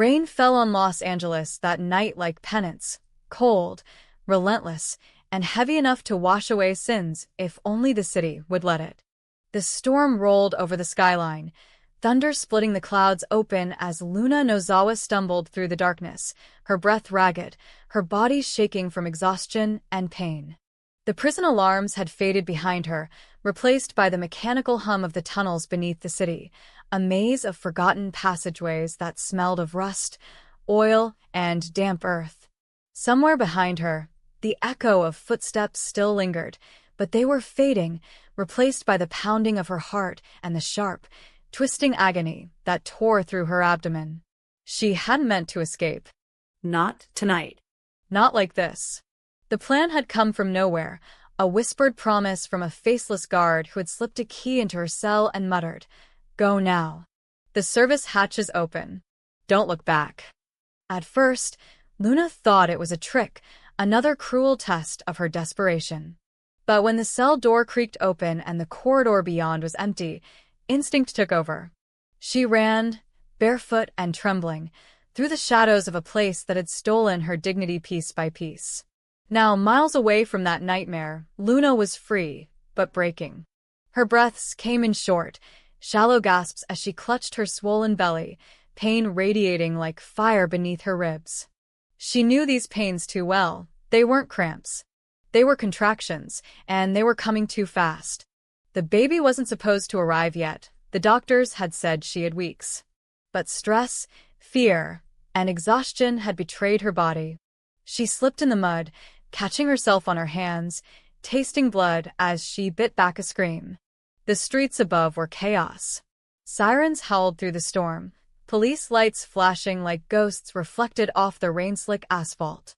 Rain fell on Los Angeles that night like penance, cold, relentless, and heavy enough to wash away sins if only the city would let it. The storm rolled over the skyline, thunder splitting the clouds open as Luna Nozawa stumbled through the darkness, her breath ragged, her body shaking from exhaustion and pain. The prison alarms had faded behind her, replaced by the mechanical hum of the tunnels beneath the city, a maze of forgotten passageways that smelled of rust, oil, and damp earth. Somewhere behind her, the echo of footsteps still lingered, but they were fading, replaced by the pounding of her heart and the sharp, twisting agony that tore through her abdomen. She hadn't meant to escape. Not tonight. Not like this. The plan had come from nowhere, a whispered promise from a faceless guard who had slipped a key into her cell and muttered, "Go now." The service hatches open. Don't look back. At first, Luna thought it was a trick, another cruel test of her desperation. But when the cell door creaked open and the corridor beyond was empty, instinct took over. She ran, barefoot and trembling, through the shadows of a place that had stolen her dignity piece by piece. Now, miles away from that nightmare, Luna was free, but breaking. Her breaths came in short, shallow gasps as she clutched her swollen belly, pain radiating like fire beneath her ribs. She knew these pains too well. They weren't cramps. They were contractions, and they were coming too fast. The baby wasn't supposed to arrive yet. The doctors had said she had weeks. But stress, fear, and exhaustion had betrayed her body. She slipped in the mud, catching herself on her hands, tasting blood as she bit back a scream. The streets above were chaos. Sirens howled through the storm, police lights flashing like ghosts reflected off the rain-slick asphalt.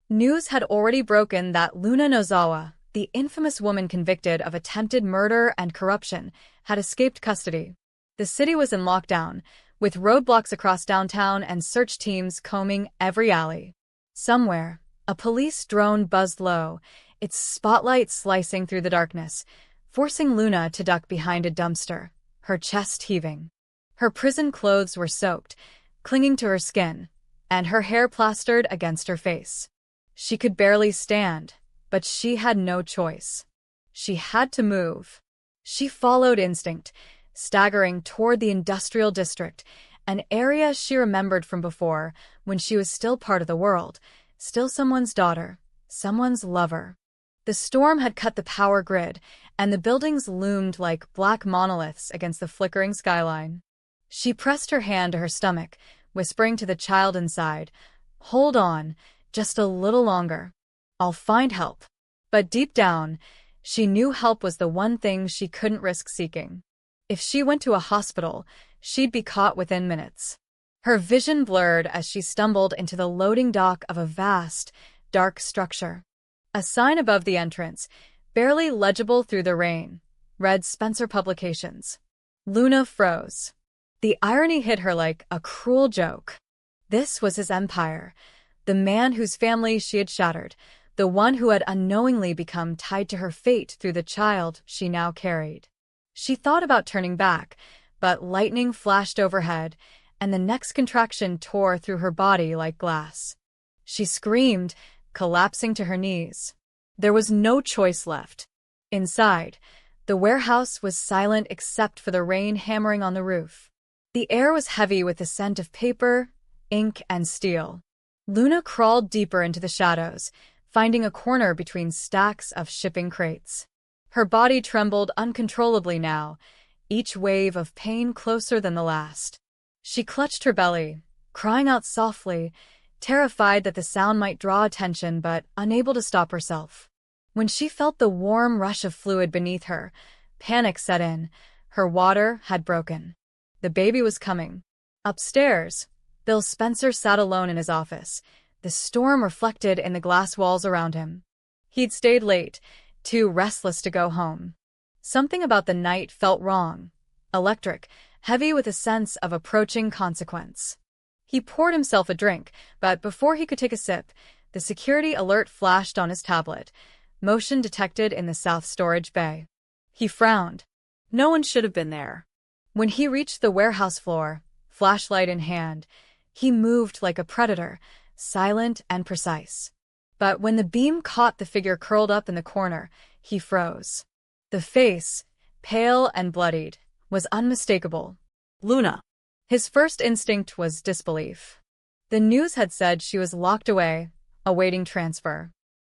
News had already broken that Luna Nozawa, the infamous woman convicted of attempted murder and corruption, had escaped custody. The city was in lockdown, with roadblocks across downtown and search teams combing every alley. Somewhere, a police drone buzzed low, its spotlight slicing through the darkness, forcing Luna to duck behind a dumpster, her chest heaving. Her prison clothes were soaked, clinging to her skin, and her hair plastered against her face. She could barely stand, but she had no choice. She had to move. She followed instinct, staggering toward the industrial district, an area she remembered from before when she was still part of the world, still someone's daughter, someone's lover. The storm had cut the power grid, and the buildings loomed like black monoliths against the flickering skyline. She pressed her hand to her stomach, whispering to the child inside, "Hold on, just a little longer. I'll find help." But deep down, she knew help was the one thing she couldn't risk seeking. If she went to a hospital, she'd be caught within minutes. Her vision blurred as she stumbled into the loading dock of a vast, dark structure. A sign above the entrance, barely legible through the rain, read Spencer Publications. Luna froze. The irony hit her like a cruel joke. This was his empire, the man whose family she had shattered, the one who had unknowingly become tied to her fate through the child she now carried. She thought about turning back, but lightning flashed overhead, and the next contraction tore through her body like glass. She screamed, collapsing to her knees. There was no choice left. Inside, the warehouse was silent except for the rain hammering on the roof. The air was heavy with the scent of paper, ink, and steel. Luna crawled deeper into the shadows, finding a corner between stacks of shipping crates. Her body trembled uncontrollably now, each wave of pain closer than the last. She clutched her belly, crying out softly, terrified that the sound might draw attention but unable to stop herself. When she felt the warm rush of fluid beneath her, panic set in. Her water had broken. The baby was coming. Upstairs, Bill Spencer sat alone in his office, the storm reflected in the glass walls around him. He'd stayed late, too restless to go home. Something about the night felt wrong, electric, heavy with a sense of approaching consequence. He poured himself a drink, but before he could take a sip, the security alert flashed on his tablet, motion detected in the south storage bay. He frowned. No one should have been there. When he reached the warehouse floor, flashlight in hand, He moved like a predator, silent and precise. But when the beam caught the figure curled up in the corner, he froze. The face, pale and bloodied, was unmistakable. Luna. His first instinct was disbelief. The news had said she was locked away, awaiting transfer.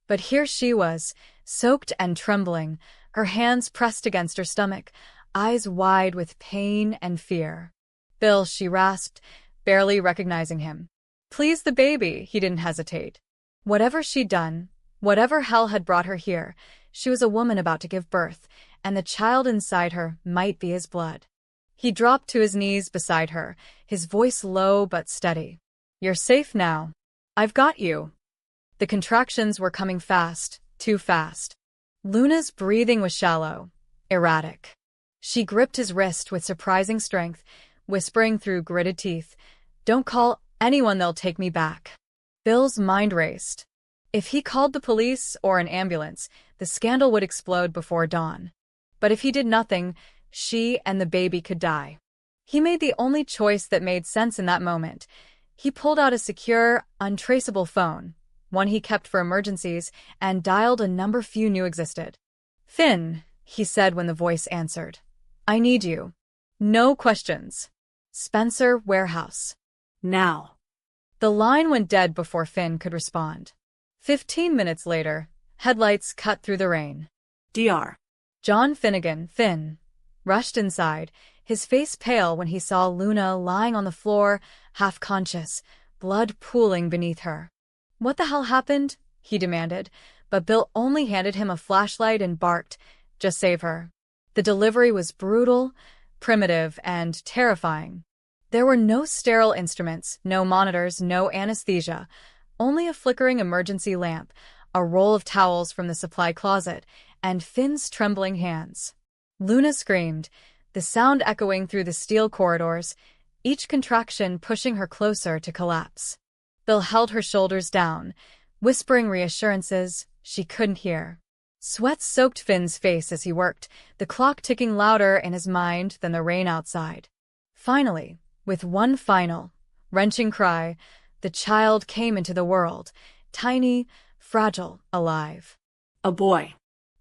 But here she was, soaked and trembling, her hands pressed against her stomach, eyes wide with pain and fear. "Bill," she rasped, barely recognizing him. "Please, the baby," he didn't hesitate. Whatever she'd done, whatever hell had brought her here, she was a woman about to give birth, and the child inside her might be his blood. He dropped to his knees beside her, his voice low but steady. "You're safe now. I've got you." The contractions were coming fast, too fast. Luna's breathing was shallow, erratic. She gripped his wrist with surprising strength, whispering through gritted teeth, "Don't call anyone, they'll take me back." Bill's mind raced. If he called the police or an ambulance, the scandal would explode before dawn. But if he did nothing, she and the baby could die. He made the only choice that made sense in that moment. He pulled out a secure, untraceable phone, one he kept for emergencies, and dialed a number few knew existed. "Finn," he said when the voice answered. "I need you. No questions. Spencer Warehouse. Now." The line went dead before Finn could respond. 15 minutes later, headlights cut through the rain. Dr. John Finnegan, Finn, rushed inside, his face pale when he saw Luna lying on the floor, half conscious, blood pooling beneath her. "What the hell happened?" he demanded, but Bill only handed him a flashlight and barked, "Just save her." The delivery was brutal, primitive, and terrifying. There were no sterile instruments, no monitors, no anesthesia, only a flickering emergency lamp, a roll of towels from the supply closet, and Finn's trembling hands. Luna screamed, the sound echoing through the steel corridors, each contraction pushing her closer to collapse. Bill held her shoulders down, whispering reassurances she couldn't hear. Sweat soaked Finn's face as he worked, the clock ticking louder in his mind than the rain outside. Finally, with one final, wrenching cry, the child came into the world, tiny, fragile, alive. A boy.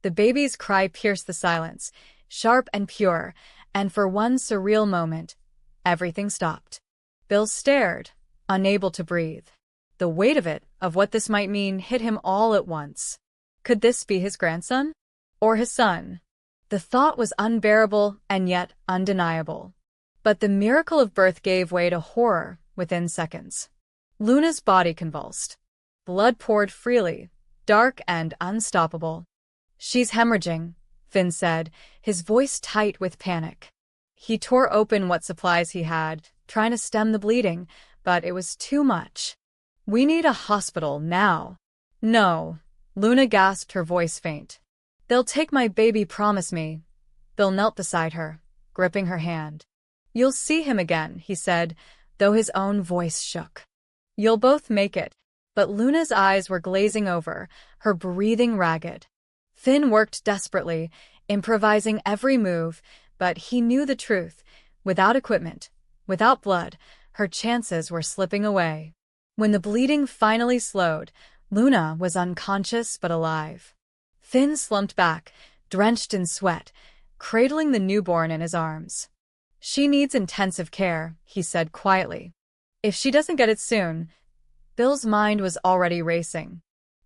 The baby's cry pierced the silence, sharp and pure, and for one surreal moment, everything stopped. Bill stared, unable to breathe. The weight of it, of what this might mean, hit him all at once. Could this be his grandson? Or his son? The thought was unbearable and yet undeniable. But the miracle of birth gave way to horror within seconds. Luna's body convulsed. Blood poured freely, dark and unstoppable. "She's hemorrhaging," Finn said, his voice tight with panic. He tore open what supplies he had, trying to stem the bleeding, but it was too much. "We need a hospital now." "No," Luna gasped, her voice faint. "They'll take my baby, promise me." Bill knelt beside her, gripping her hand. "You'll see him again," he said, though his own voice shook. "You'll both make it." But Luna's eyes were glazing over, her breathing ragged. Finn worked desperately, improvising every move, but he knew the truth. Without equipment, without blood, her chances were slipping away. When the bleeding finally slowed, Luna was unconscious but alive. Finn slumped back, drenched in sweat, cradling the newborn in his arms. "She needs intensive care," he said quietly. "If she doesn't get it soon..." Bill's mind was already racing.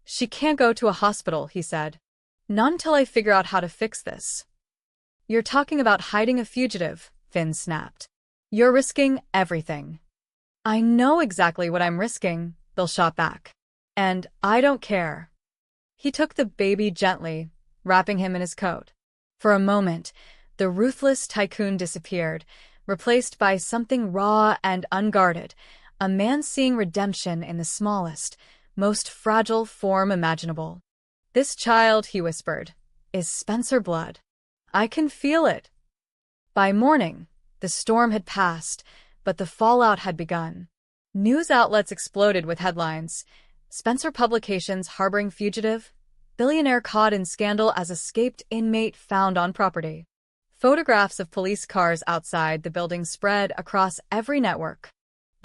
"She can't go to a hospital," he said. "Not until I figure out how to fix this." "You're talking about hiding a fugitive," Finn snapped. "You're risking everything." "I know exactly what I'm risking," Bill shot back. "And I don't care." He took the baby gently, wrapping him in his coat. For a moment, the ruthless tycoon disappeared, replaced by something raw and unguarded, a man seeing redemption in the smallest, most fragile form imaginable. "This child," he whispered, "is Spencer blood. I can feel it." By morning, the storm had passed, but the fallout had begun. News outlets exploded with headlines. Spencer publications harboring fugitive, billionaire caught in scandal as escaped inmate found on property. Photographs of police cars outside the building spread across every network.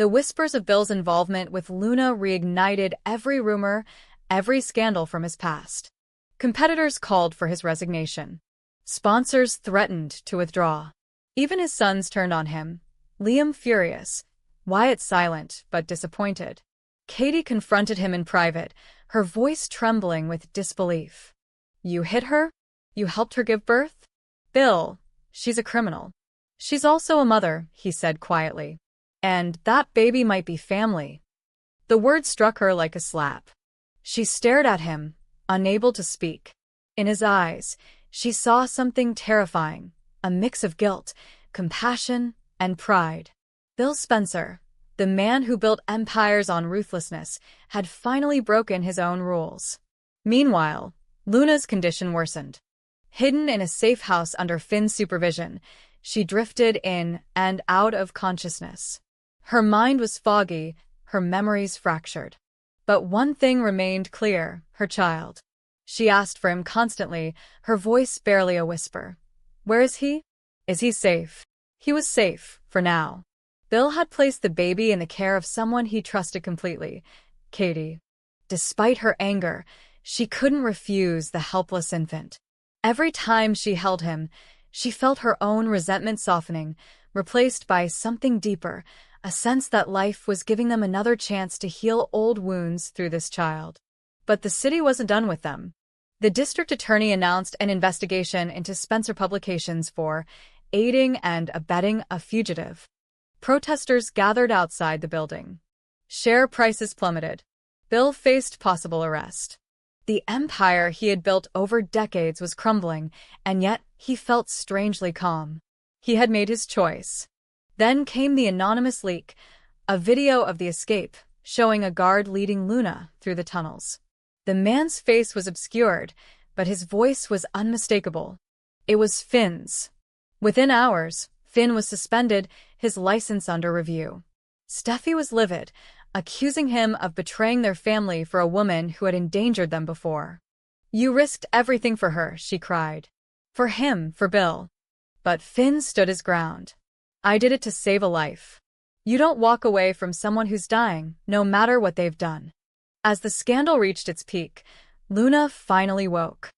The whispers of Bill's involvement with Luna reignited every rumor, every scandal from his past. Competitors called for his resignation. Sponsors threatened to withdraw. Even his sons turned on him. Liam furious, Wyatt silent but disappointed. Katie confronted him in private, her voice trembling with disbelief. "You hit her? You helped her give birth?" "Bill, she's a criminal. She's also a mother," he said quietly. "And that baby might be family." The word struck her like a slap. She stared at him, unable to speak. In his eyes, she saw something terrifying, a mix of guilt, compassion, and pride. Bill Spencer, the man who built empires on ruthlessness, had finally broken his own rules. Meanwhile, Luna's condition worsened. Hidden in a safe house under Finn's supervision, she drifted in and out of consciousness. Her mind was foggy, her memories fractured. But one thing remained clear, her child. She asked for him constantly, her voice barely a whisper. "Where is he? Is he safe?" He was safe, for now. Bill had placed the baby in the care of someone he trusted completely, Katie. Despite her anger, she couldn't refuse the helpless infant. Every time she held him, she felt her own resentment softening, replaced by something deeper, a sense that life was giving them another chance to heal old wounds through this child. But the city wasn't done with them. The district attorney announced an investigation into Spencer Publications for aiding and abetting a fugitive. Protesters gathered outside the building. Share prices plummeted. Bill faced possible arrest. The empire he had built over decades was crumbling, and yet he felt strangely calm. He had made his choice. Then came the anonymous leak, a video of the escape, showing a guard leading Luna through the tunnels. The man's face was obscured, but his voice was unmistakable. It was Finn's. Within hours, Finn was suspended, his license under review. Steffi was livid, accusing him of betraying their family for a woman who had endangered them before. "You risked everything for her," she cried. For him, for Bill. But Finn stood his ground. "I did it to save a life. You don't walk away from someone who's dying, no matter what they've done." As the scandal reached its peak, Luna finally woke.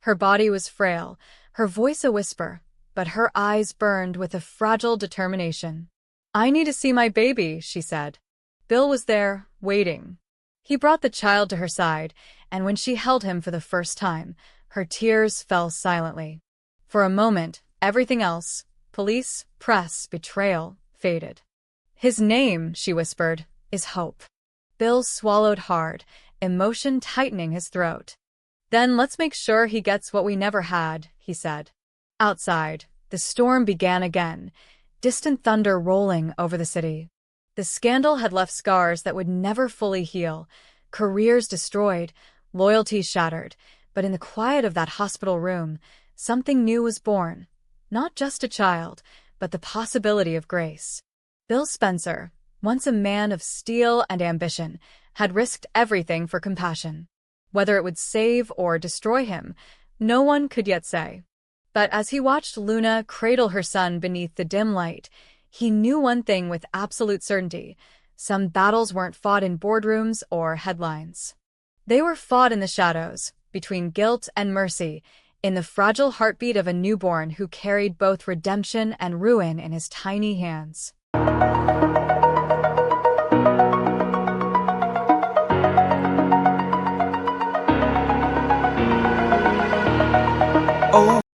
Her body was frail, her voice a whisper, but her eyes burned with a fragile determination. "I need to see my baby," she said. Bill was there, waiting. He brought the child to her side, and when she held him for the first time, her tears fell silently. For a moment, everything else, police, press, betrayal, faded. "His name," she whispered, "is Hope." Bill swallowed hard, emotion tightening his throat. "Then let's make sure he gets what we never had," he said. Outside, the storm began again, distant thunder rolling over the city. The scandal had left scars that would never fully heal, careers destroyed, loyalties shattered, but in the quiet of that hospital room, something new was born. Not just a child, but the possibility of grace. Bill Spencer, once a man of steel and ambition, had risked everything for compassion. Whether it would save or destroy him, no one could yet say. But as he watched Luna cradle her son beneath the dim light, he knew one thing with absolute certainty: some battles weren't fought in boardrooms or headlines. They were fought in the shadows, between guilt and mercy, in the fragile heartbeat of a newborn who carried both redemption and ruin in his tiny hands. Oh,